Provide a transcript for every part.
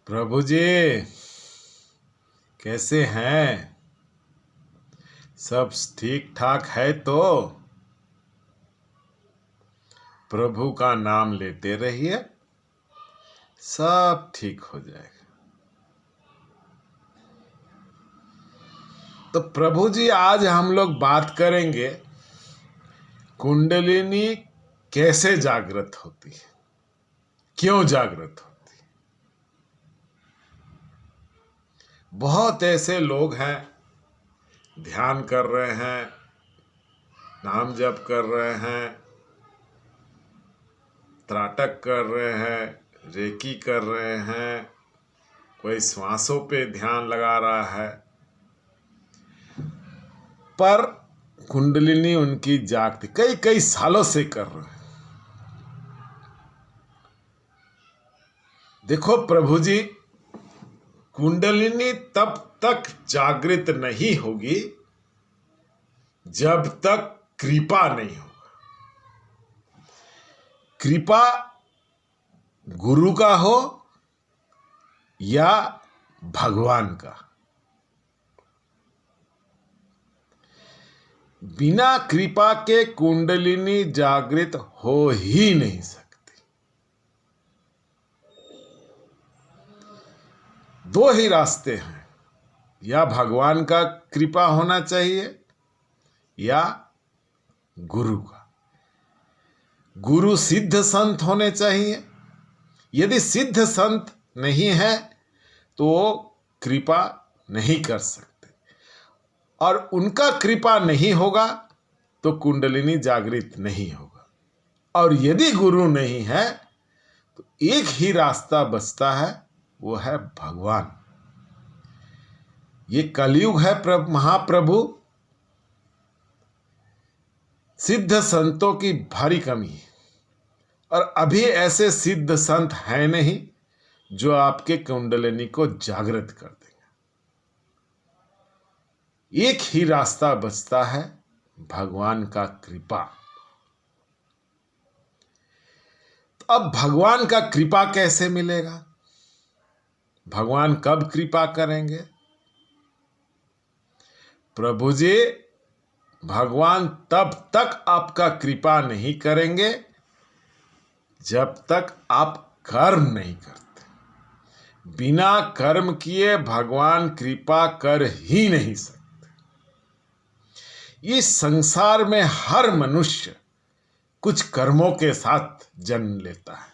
प्रभु जी कैसे हैं? सब ठीक ठाक है तो प्रभु का नाम लेते रहिए, सब ठीक हो जाएगा। तो प्रभु जी आज हम लोग बात करेंगे कुंडलिनी कैसे जागृत होती है, क्यों जागृत होती है। बहुत ऐसे लोग हैं, ध्यान कर रहे हैं, नाम जप कर रहे हैं, त्राटक कर रहे हैं, रेकी कर रहे हैं, कोई श्वासों पे ध्यान लगा रहा है, पर कुंडलिनी उनकी जागती कई कई सालों से कर रहे हैं। देखो प्रभु जी, कुंडलिनी तब तक जागृत नहीं होगी जब तक कृपा नहीं होगा। कृपा गुरु का हो या भगवान का, बिना कृपा के कुंडलिनी जागृत हो ही नहीं सकती। दो ही रास्ते हैं, या भगवान का कृपा होना चाहिए या गुरु का। गुरु सिद्ध संत होने चाहिए। यदि सिद्ध संत नहीं है तो वो कृपा नहीं कर सकते, और उनका कृपा नहीं होगा तो कुंडलिनी जागृत नहीं होगा। और यदि गुरु नहीं है तो एक ही रास्ता बचता है, वो है भगवान। ये कलयुग है महाप्रभु, सिद्ध संतों की भारी कमी है, और अभी ऐसे सिद्ध संत हैं नहीं जो आपके कुंडलिनी को जागृत कर देंगे। एक ही रास्ता बचता है, भगवान का कृपा। तो अब भगवान का कृपा कैसे मिलेगा? भगवान कब कृपा करेंगे? प्रभु जी, भगवान तब तक आपका कृपा नहीं करेंगे जब तक आप कर्म नहीं करते। बिना कर्म किए भगवान कृपा कर ही नहीं सकते। इस संसार में हर मनुष्य कुछ कर्मों के साथ जन्म लेता है।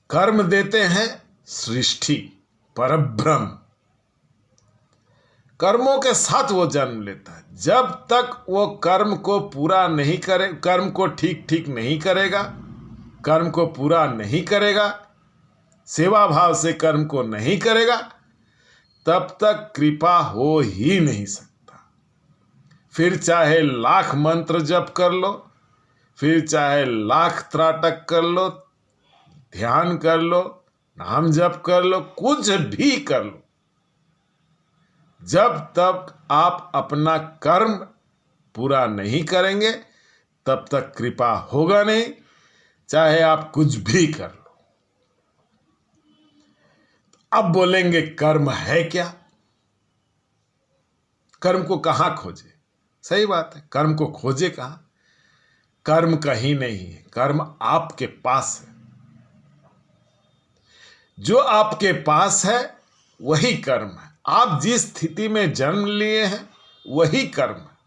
कर्म देते हैं सृष्टि, परब्रह्म, कर्मों के साथ वो जन्म लेता है। जब तक वो कर्म को पूरा नहीं करे, कर्म को ठीक नहीं करेगा, कर्म को पूरा नहीं करेगा, सेवा भाव से कर्म को नहीं करेगा, तब तक कृपा हो ही नहीं सकता। फिर चाहे लाख मंत्र जप कर लो, फिर चाहे लाख त्राटक कर लो, ध्यान कर लो, नाम जप कर लो, कुछ भी कर लो, जब तक आप अपना कर्म पूरा नहीं करेंगे तब तक कृपा होगा नहीं, चाहे आप कुछ भी कर लो। अब बोलेंगे कर्म है क्या? कर्म को कहां खोजे? सही बात है, कर्म को खोजे कहां? कर्म कहीं नहीं है, कर्म आपके पास है। जो आपके पास है वही कर्म है। आप जिस स्थिति में जन्म लिए हैं वही कर्म है।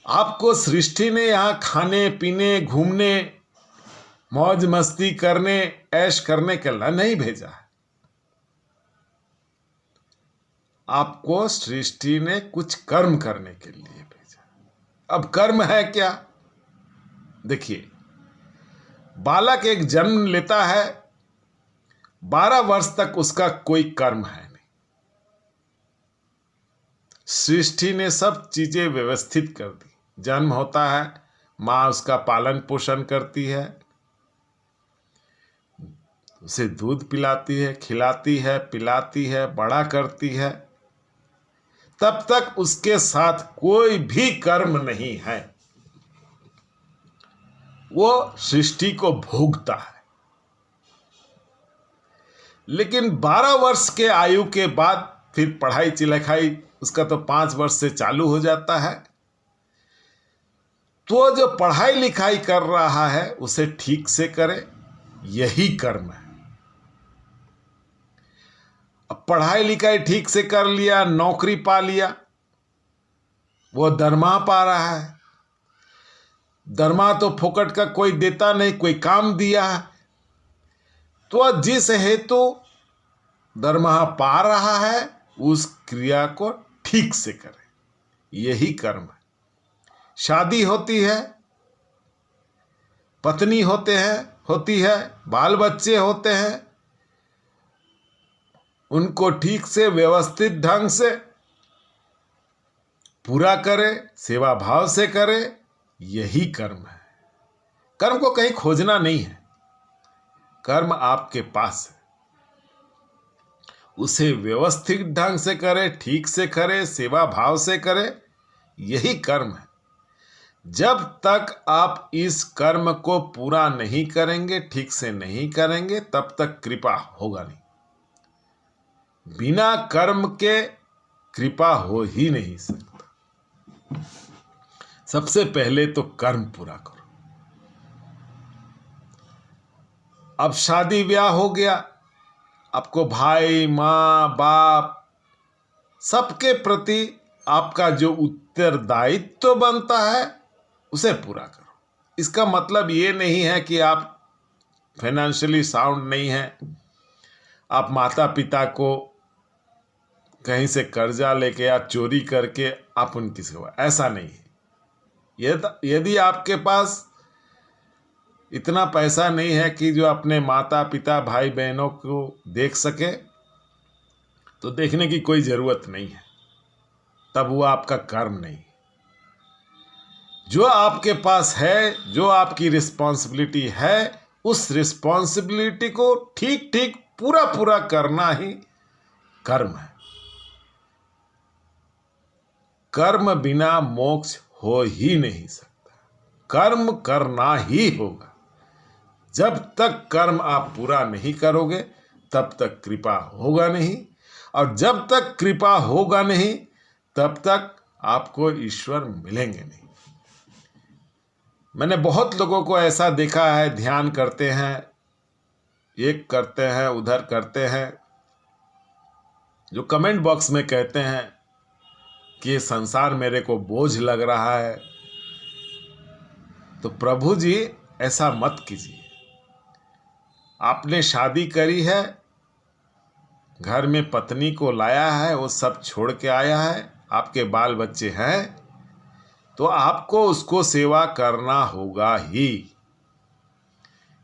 आपको सृष्टि ने यहां खाने पीने, घूमने, मौज मस्ती करने, ऐश करने के लिए नहीं भेजा है। आपको सृष्टि ने कुछ कर्म करने के लिए भेजा। अब कर्म है क्या? देखिए, बालक एक जन्म लेता है, 12 वर्ष तक उसका कोई कर्म है नहीं। सृष्टि ने सब चीजें व्यवस्थित कर दी। जन्म होता है, माँ उसका पालन पोषण करती है, उसे दूध पिलाती है, खिलाती है, पिलाती है, बड़ा करती है। तब तक उसके साथ कोई भी कर्म नहीं है, वो सृष्टि को भोगता है। लेकिन 12 वर्ष के आयु के बाद फिर पढ़ाई लिखाई उसका तो 5 वर्ष से चालू हो जाता है। तो जो पढ़ाई लिखाई कर रहा है उसे ठीक से करे, यही कर्म है। अब पढ़ाई लिखाई ठीक से कर लिया, नौकरी पा लिया, वो दरमाहा पा रहा है। दरमाहा तो फोकट का कोई देता नहीं, कोई काम दिया है, तो जिस हेतु दरमाहा पा रहा है उस क्रिया को ठीक से करे, यही कर्म है। शादी होती है, पत्नी होती है, बाल बच्चे होते हैं, उनको ठीक से व्यवस्थित ढंग से पूरा करे, सेवा भाव से करे, यही कर्म है। कर्म को कहीं खोजना नहीं है, कर्म आपके पास है। उसे व्यवस्थित ढंग से करे, ठीक से करे, सेवा भाव से करे, यही कर्म है। जब तक आप इस कर्म को पूरा नहीं करेंगे, ठीक से नहीं करेंगे, तब तक कृपा होगा नहीं। बिना कर्म के कृपा हो ही नहीं सकता। सबसे पहले तो कर्म पूरा करो। अब शादी ब्याह हो गया, आपको भाई माँ बाप सबके प्रति आपका जो उत्तरदायित्व बनता है उसे पूरा करो। इसका मतलब ये नहीं है कि आप फाइनेंशियली साउंड नहीं हैं, आप माता पिता को कहीं से कर्जा लेके या चोरी करके आप उनकी सेवा, ऐसा नहीं है। यदि आपके पास इतना पैसा नहीं है कि जो अपने माता पिता भाई बहनों को देख सके, तो देखने की कोई ज़रूरत नहीं है, तब वो आपका कर्म नहीं। जो आपके पास है, जो आपकी रिस्पॉन्सिबिलिटी है, उस रिस्पॉन्सिबिलिटी को ठीक ठीक पूरा करना ही कर्म है। कर्म बिना मोक्ष हो ही नहीं सकता, कर्म करना ही होगा। जब तक कर्म आप पूरा नहीं करोगे तब तक कृपा होगा नहीं, और जब तक कृपा होगा नहीं तब तक आपको ईश्वर मिलेंगे नहीं। मैंने बहुत लोगों को ऐसा देखा है, ध्यान करते हैं, एक करते हैं, उधर करते हैं, जो कमेंट बॉक्स में कहते हैं कि ये संसार मेरे को बोझ लग रहा है। तो प्रभु जी ऐसा मत कीजिए। आपने शादी करी है, घर में पत्नी को लाया है, वो सब छोड़ के आया है, आपके बाल बच्चे हैं, तो आपको उसको सेवा करना होगा ही।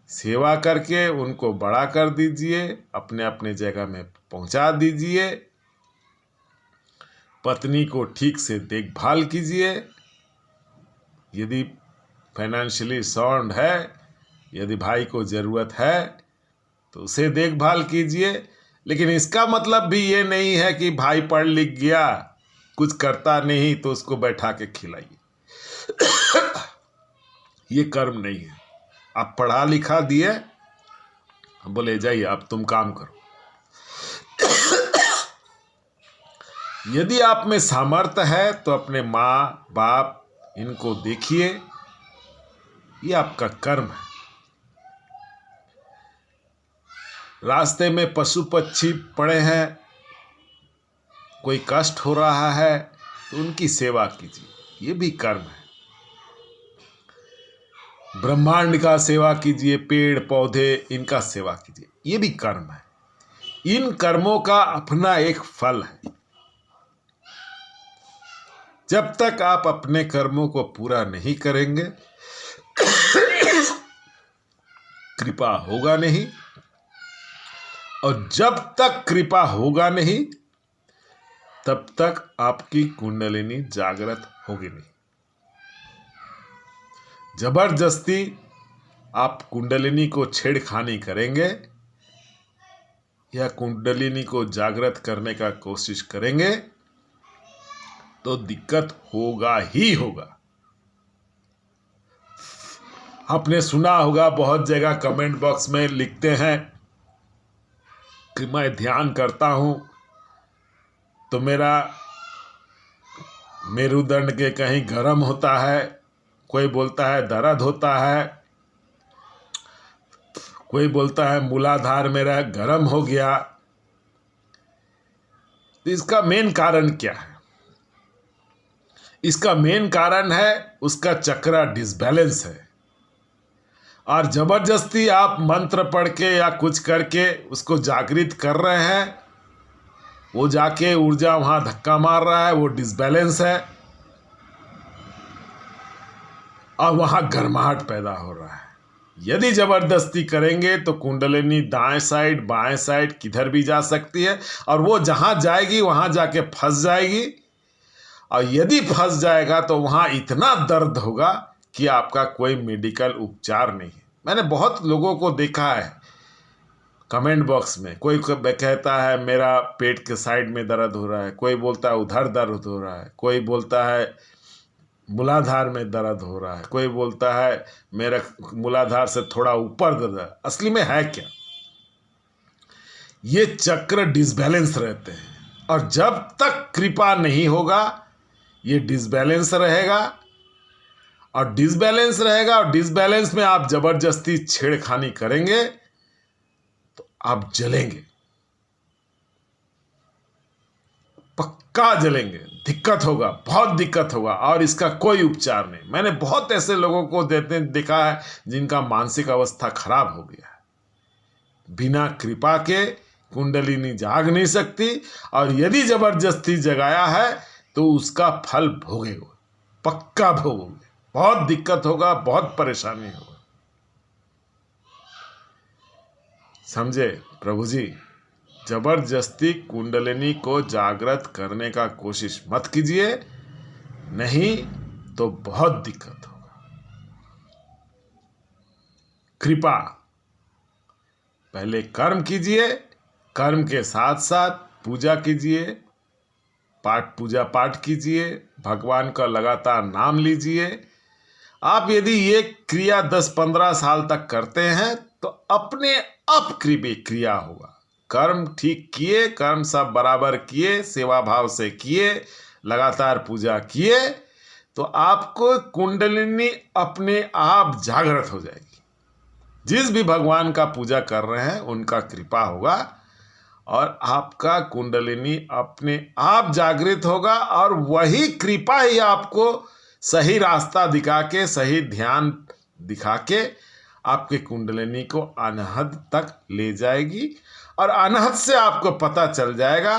सेवा करके उनको बड़ा कर दीजिए, अपने अपने जगह में पहुंचा दीजिए, पत्नी को ठीक से देखभाल कीजिए। यदि फाइनेंशियली साउंड है, यदि भाई को ज़रूरत है तो उसे देखभाल कीजिए। लेकिन इसका मतलब भी ये नहीं है कि भाई पढ़ लिख गया, कुछ करता नहीं तो उसको बैठा के खिलाइए। ये कर्म नहीं है। आप पढ़ा लिखा दिए, बोले जाइए अब तुम काम करो। यदि आप में सामर्थ्य है तो अपने माँ बाप इनको देखिए, ये आपका कर्म है। रास्ते में पशु पक्षी पड़े हैं, कोई कष्ट हो रहा है तो उनकी सेवा कीजिए, ये भी कर्म है। ब्रह्मांड का सेवा कीजिए, पेड़ पौधे इनका सेवा कीजिए, ये भी कर्म है। इन कर्मों का अपना एक फल है। जब तक आप अपने कर्मों को पूरा नहीं करेंगे कृपा होगा नहीं, और जब तक कृपा होगा नहीं तब तक आपकी कुंडलिनी जागृत होगी नहीं। जबरदस्ती आप कुंडलिनी को छेड़खानी करेंगे या कुंडलिनी को जागृत करने का कोशिश करेंगे तो दिक्कत होगा ही होगा। आपने सुना होगा, बहुत जगह कमेंट बॉक्स में लिखते हैं कि मैं ध्यान करता हूँ तो मेरा मेरुदंड के कहीं गर्म होता है, कोई बोलता है दर्द होता है, कोई बोलता है मूलाधार मेरा गर्म हो गया। तो इसका मेन कारण क्या है? इसका मेन कारण है उसका चक्र डिसबैलेंस है। और जबरदस्ती आप मंत्र पढ़ के या कुछ करके उसको जागृत कर रहे हैं, वो जाके ऊर्जा वहां धक्का मार रहा है, वो डिसबैलेंस है और वहां गर्माहट पैदा हो रहा है। यदि जबरदस्ती करेंगे तो कुंडलिनी दाएं साइड बाएं साइड किधर भी जा सकती है और वो जहां जाएगी वहां जाके फंस जाएगी। और यदि फंस जाएगा तो वहां इतना दर्द होगा कि आपका कोई मेडिकल उपचार नहीं है। मैंने बहुत लोगों को देखा है कमेंट बॉक्स में, कोई कहता है मेरा पेट के साइड में दर्द हो रहा है, कोई बोलता है उधर दर्द हो रहा है, कोई बोलता है मूलाधार में दर्द हो रहा है, कोई बोलता है मेरा मूलाधार से थोड़ा ऊपर दर्द है। असली में है क्या? ये चक्र डिसबैलेंस रहते हैं और जब तक कृपा नहीं होगा ये डिसबैलेंस रहेगा और डिसबैलेंस रहेगा। और डिसबैलेंस में आप जबरदस्ती छेड़खानी करेंगे तो आप जलेंगे, पक्का जलेंगे, दिक्कत होगा, बहुत दिक्कत होगा और इसका कोई उपचार नहीं। मैंने बहुत ऐसे लोगों को देखा है जिनका मानसिक अवस्था खराब हो गया है। बिना कृपा के कुंडलिनी जाग नहीं सकती और यदि जबरदस्ती जगाया है तो उसका फल भोगेगा, पक्का भोगोगे, बहुत दिक्कत होगा, बहुत परेशानी होगा। समझे प्रभु जी? जबरदस्ती कुंडलिनी को जागृत करने का कोशिश मत कीजिए, नहीं तो बहुत दिक्कत होगा। कृपा पहले कर्म कीजिए, कर्म के साथ साथ पूजा कीजिए, पूजा पाठ कीजिए, भगवान का लगातार नाम लीजिए। आप यदि ये क्रिया 10-15 साल तक करते हैं तो अपने आप क्रिया होगा। कर्म ठीक किए, कर्म सब बराबर किए, सेवा भाव से किए, लगातार पूजा किए तो आपको कुंडलिनी अपने आप जागृत हो जाएगी। जिस भी भगवान का पूजा कर रहे हैं उनका कृपा होगा और आपका कुंडलिनी अपने आप जागृत होगा और वही कृपा ही आपको सही रास्ता दिखा के, सही ध्यान दिखा के आपके कुंडलिनी को अनहद तक ले जाएगी और अनहद से आपको पता चल जाएगा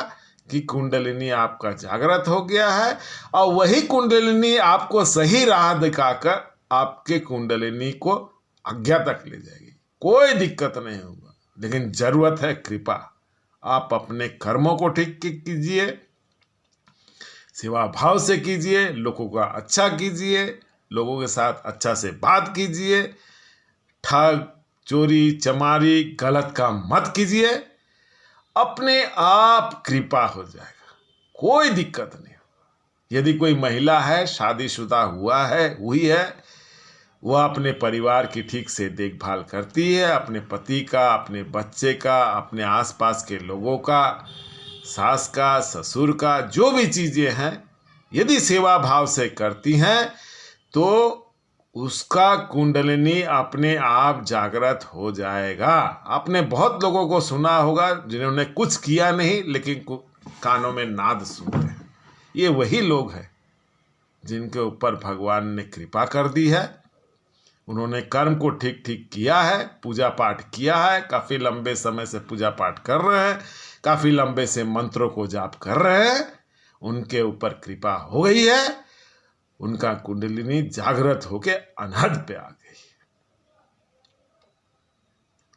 कि कुंडलिनी आपका जागृत हो गया है और वही कुंडलिनी आपको सही राह दिखाकर आपके कुंडलिनी को आज्ञा तक ले जाएगी। कोई दिक्कत नहीं होगा, लेकिन जरूरत है कृपा। आप अपने कर्मों को ठीक कीजिए, सेवा भाव से कीजिए, लोगों का अच्छा कीजिए, लोगों के साथ अच्छा से बात कीजिए, ठग चोरी चमारी गलत काम मत कीजिए, अपने आप कृपा हो जाएगा, कोई दिक्कत नहीं होगा। यदि कोई महिला है, शादीशुदा हुई है, वह अपने परिवार की ठीक से देखभाल करती है, अपने पति का, अपने बच्चे का, अपने आसपास के लोगों का, सास का, ससुर का, जो भी चीज़ें हैं यदि सेवा भाव से करती हैं तो उसका कुंडलिनी अपने आप जागृत हो जाएगा। आपने बहुत लोगों को सुना होगा जिन्होंने कुछ किया नहीं लेकिन कानों में नाद सुनते हैं। ये वही लोग हैं जिनके ऊपर भगवान ने कृपा कर दी है। उन्होंने कर्म को ठीक ठीक किया है, पूजा पाठ किया है, काफ़ी लंबे समय से पूजा पाठ कर रहे हैं, काफ़ी लंबे से मंत्रों को जाप कर रहे हैं, उनके ऊपर कृपा हो गई है, उनका कुंडलिनी जागृत होके अनहद पे आ गई।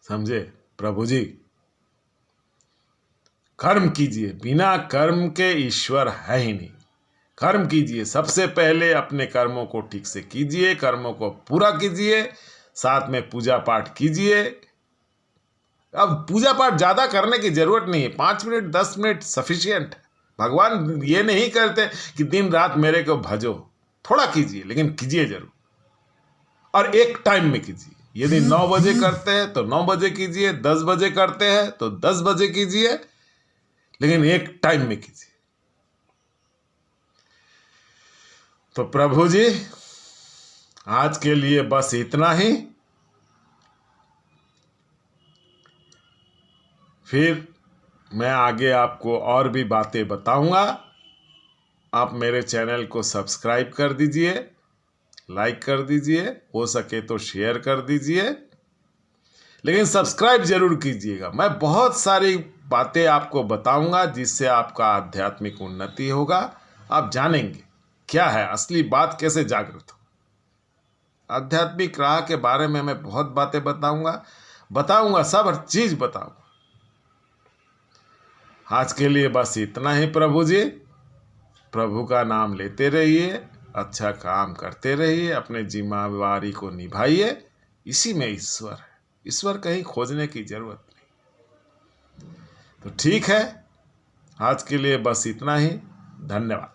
समझे प्रभु जी? कर्म कीजिए, बिना कर्म के ईश्वर है ही नहीं। कर्म कीजिए, सबसे पहले अपने कर्मों को ठीक से कीजिए, कर्मों को पूरा कीजिए, साथ में पूजा पाठ कीजिए। अब पूजा पाठ ज़्यादा करने की जरूरत नहीं है, 5 मिनट 10 मिनट सफिशिएंट। भगवान ये नहीं करते कि दिन रात मेरे को भजो, थोड़ा कीजिए लेकिन कीजिए जरूर और एक टाइम में कीजिए। यदि 9 बजे करते हैं तो 9 बजे कीजिए, 10 बजे करते हैं तो 10 बजे कीजिए, लेकिन एक टाइम में कीजिए। तो प्रभु जी, आज के लिए बस इतना ही। फिर मैं आगे आपको और भी बातें बताऊंगा। आप मेरे चैनल को सब्सक्राइब कर दीजिए, लाइक कर दीजिए, हो सके तो शेयर कर दीजिए, लेकिन सब्सक्राइब जरूर कीजिएगा। मैं बहुत सारी बातें आपको बताऊंगा जिससे आपका आध्यात्मिक उन्नति होगा। आप जानेंगे क्या है असली बात, कैसे जागृत हो। आध्यात्मिक राह के बारे में मैं बहुत बातें बताऊंगा, सब चीज बताऊंगा। आज के लिए बस इतना ही प्रभु जी। प्रभु का नाम लेते रहिए, अच्छा काम करते रहिए, अपने जिम्मेवारी को निभाइए। इसी में ईश्वर है, ईश्वर कहीं खोजने की जरूरत नहीं। तो ठीक है, आज के लिए बस इतना ही। धन्यवाद।